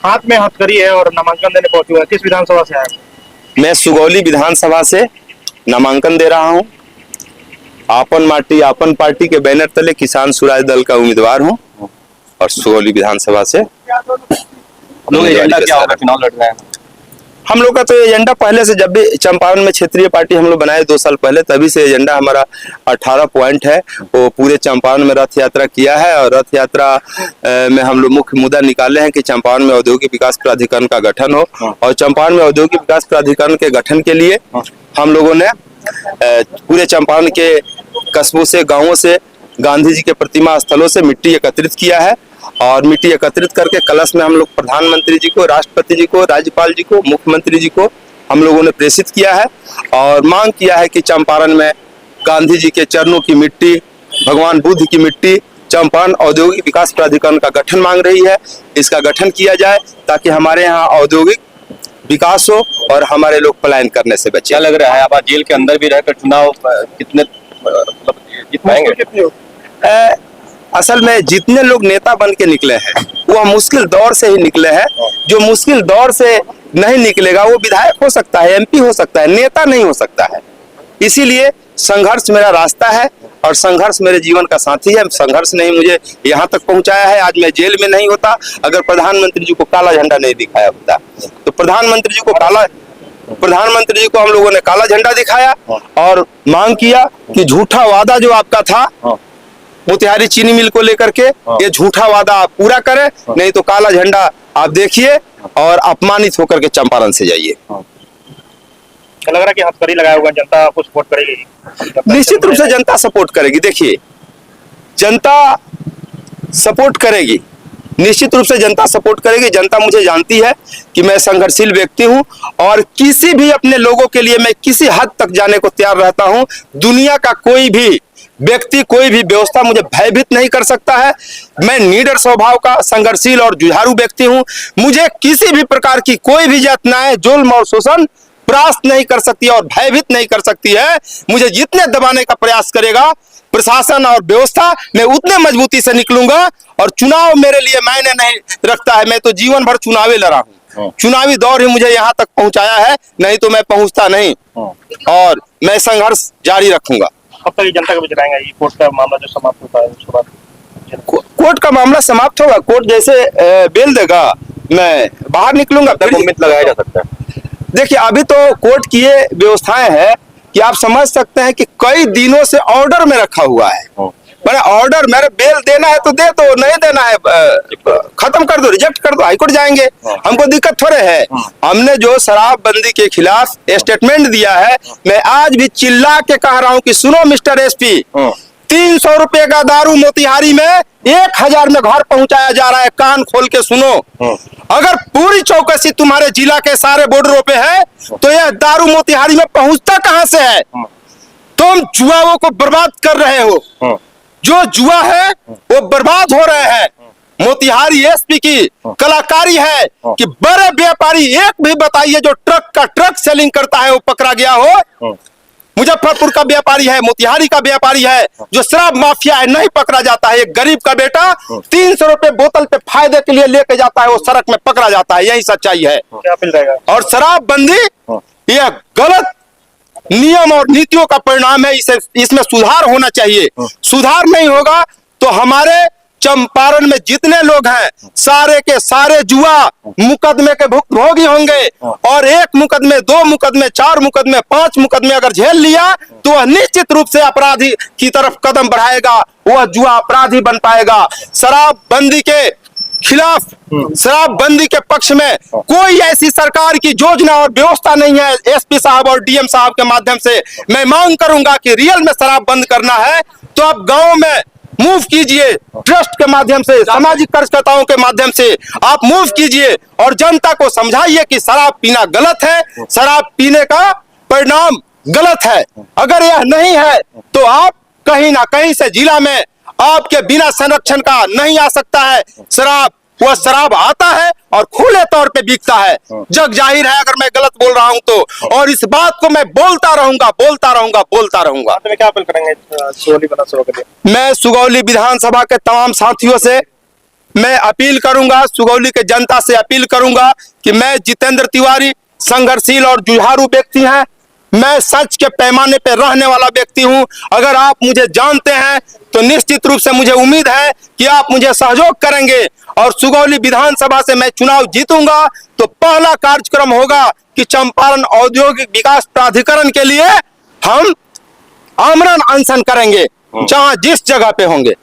हाथ में हथकड़ी है और नामांकन देने पहुंचे हुए हैं। किस विधानसभा से आए? मैं सुगौली विधानसभा से नामांकन दे रहा हूं। आपन पार्टी के बैनर तले किसान स्वराज दल का उम्मीदवार हूं और सुगौली विधानसभा से एजेंडा क्या होगा चुनाव लड़ना है? हम लोग का तो एजेंडा पहले से, जब भी चंपारण में क्षेत्रीय पार्टी हम लोग बनाए 2 साल पहले, तभी से एजेंडा हमारा 18 पॉइंट है। वो पूरे चंपारण में रथ यात्रा किया है और रथ यात्रा में हम लोग मुख्य मुद्दा निकाले हैं कि चंपारण में औद्योगिक विकास प्राधिकरण का गठन हो। और चंपारण में औद्योगिक विकास प्राधिकरण के गठन के लिए हम लोगों ने पूरे चंपारण के कस्बों से, गाँवों से, गांधी जी के प्रतिमा स्थलों से मिट्टी एकत्रित किया है और मिट्टी एकत्रित करके कलश में हम लोग प्रधानमंत्री जी को, राष्ट्रपति जी को, राज्यपाल जी को, मुख्यमंत्री जी को हम लोगों ने प्रेषित किया है और मांग किया है कि चंपारण में गांधी जी के चरणों की मिट्टी, भगवान बुद्ध की मिट्टी, चंपारण औद्योगिक विकास प्राधिकरण का गठन मांग रही है। इसका गठन किया जाए ताकि हमारे यहाँ औद्योगिक विकास हो और हमारे लोग पलायन करने से बचे। क्या लग रहा है आप जेल के अंदर भी रहकर चुनाव कितने जीत पाएंगे? असल में जितने लोग नेता बन के निकले हैं वो मुश्किल दौर से ही निकले हैं। जो मुश्किल दौर से नहीं निकलेगा वो विधायक हो सकता है, एमपी हो सकता है, नेता नहीं हो सकता है। इसीलिए संघर्ष मेरा रास्ता है और संघर्ष मेरे जीवन का साथी है। संघर्ष नहीं मुझे यहाँ तक पहुँचाया है। आज मैं जेल में नहीं होता अगर प्रधानमंत्री जी को काला झंडा नहीं दिखाया होता। तो प्रधानमंत्री जी को हम लोगों ने काला झंडा दिखाया और मांग किया कि झूठा वादा जो आपका था मोतिहारी चीनी मिल को लेकर के, ये झूठा वादा आप पूरा करें, नहीं तो काला झंडा आप देखिए और अपमानित होकर के चंपारण से जाइए। लग रहा है कि हथकड़ी लगाया हुआ जनता आपको सपोर्ट करेगी? निश्चित रूप से जनता सपोर्ट करेगी। देखिए, जनता सपोर्ट करेगी, निश्चित रूप से जनता सपोर्ट करेगी। जनता मुझे जानती है कि मैं संघर्षशील व्यक्ति हूं और किसी भी अपने लोगों के लिए मैं किसी हद तक जाने को तैयार रहता हूं। दुनिया का कोई भी व्यक्ति, कोई भी व्यवस्था मुझे भयभीत नहीं कर सकता है। मैं निडर स्वभाव का संघर्षशील और जुझारू व्यक्ति हूं। मुझे किसी भी प्रकार की कोई भी यातनाएं, जुल्म और शोषण परास्त नहीं कर सकती और भयभीत नहीं कर सकती है। मुझे जितने दबाने का प्रयास करेगा प्रशासन और व्यवस्था, मैं उतने मजबूती से निकलूंगा। और चुनाव मेरे लिए मायने नहीं रखता है। मैं तो जीवन भर चुनावी लड़ा हूँ। चुनावी दौर ही मुझे यहाँ तक पहुँचाया है, नहीं तो मैं पहुँचता नहीं। और मैं संघर्ष जारी रखूंगा। कब तक जनता के बीच रहेंगे? ये कोर्ट का मामला जो समाप्त होता है उसके बाद? कोर्ट का मामला समाप्त होगा, कोर्ट जैसे बेल देगा मैं बाहर निकलूंगा। उम्मीद लगाया जा सकता है? देखिए, अभी तो कोर्ट की ये व्यवस्थाएं है कि आप समझ सकते हैं कि कई दिनों से ऑर्डर में रखा हुआ है। मैंने ऑर्डर, मेरे बेल देना है तो दे दो, नहीं देना है खत्म कर दो, रिजेक्ट कर दो, हाईकोर्ट जाएंगे। हमको दिक्कत थोड़े है। हमने जो शराबबंदी के खिलाफ स्टेटमेंट दिया है, मैं आज भी चिल्ला के कह रहा हूं कि सुनो मिस्टर एसपी, 300 रुपए का दारू मोतिहारी में 1000 में घर पहुंचाया जा रहा है। कान खोल के सुनो। अगर पूरी चौकसी तुम्हारे जिला के सारे बॉर्डरों पे है तो यह दारू मोतिहारी में पहुंचता कहां से है? तुम जुआओं को बर्बाद कर रहे हो। जो जुआ है वो बर्बाद हो रहे हैं। मोतिहारी एसपी की कलाकारी है कि बड़े व्यापारी एक भी बताइए जो ट्रक सेलिंग करता है वो पकड़ा गया हो। मुजफ्फरपुर का व्यापारी है, मोतिहारी का व्यापारी है, जो शराब माफिया है, नहीं पकड़ा जाता है। एक गरीब का बेटा 300 रुपए बोतल पे फायदे के लिए लेके जाता है, वो सड़क में पकड़ा जाता है। यही सच्चाई है। क्या मिल जाएगा? और शराबबंदी यह गलत नियम और नीतियों का परिणाम है। इसमें सुधार होना चाहिए। सुधार नहीं होगा तो हमारे चंपारण में जितने लोग हैं सारे के सारे जुआ मुकदमे के भुक्तभोगी होंगे। और 1 मुकदमे, 2 मुकदमे, 4 मुकदमे, 5 मुकदमे अगर झेल लिया तो वह निश्चित रूप से अपराधी की तरफ कदम बढ़ाएगा, वह जुआ अपराधी बन पाएगा। शराबबंदी के खिलाफ, शराबबंदी के पक्ष में कोई ऐसी सरकार की योजना और व्यवस्था नहीं है। एसपी साहब और डीएम साहब के माध्यम से मैं मांग करूंगा कि रियल में शराब बंद करना है तो आप गांव में मूव कीजिए, ट्रस्ट के माध्यम से, सामाजिक कार्यकर्ताओं के माध्यम से आप मूव कीजिए और जनता को समझाइए कि शराब पीना गलत है, शराब पीने का परिणाम गलत है। अगर यह नहीं है तो आप कहीं ना कहीं से जिला में आपके बिना संरक्षण का नहीं आ सकता है शराब। वह शराब आता है और खुले तौर पे बिकता है। जग जाहिर है अगर मैं गलत बोल रहा हूं तो। और इस बात को मैं बोलता रहूंगा, बोलता रहूंगा, बोलता रहूंगा। क्या अपील करेंगे सुगौली विधानसभा के लिए? मैं सुगौली विधानसभा के तमाम साथियों से मैं अपील करूंगा, सुगौली के जनता से अपील करूंगा कि मैं जितेंद्र तिवारी संघर्षशील और जुझारू व्यक्ति हैं। मैं सच के पैमाने पर रहने वाला व्यक्ति हूं। अगर आप मुझे जानते हैं तो निश्चित रूप से मुझे उम्मीद है कि आप मुझे सहयोग करेंगे और सुगौली विधानसभा से मैं चुनाव जीतूंगा तो पहला कार्यक्रम होगा कि चंपारण औद्योगिक विकास प्राधिकरण के लिए हम आमरण अनशन करेंगे, जहां जिस जगह पे होंगे।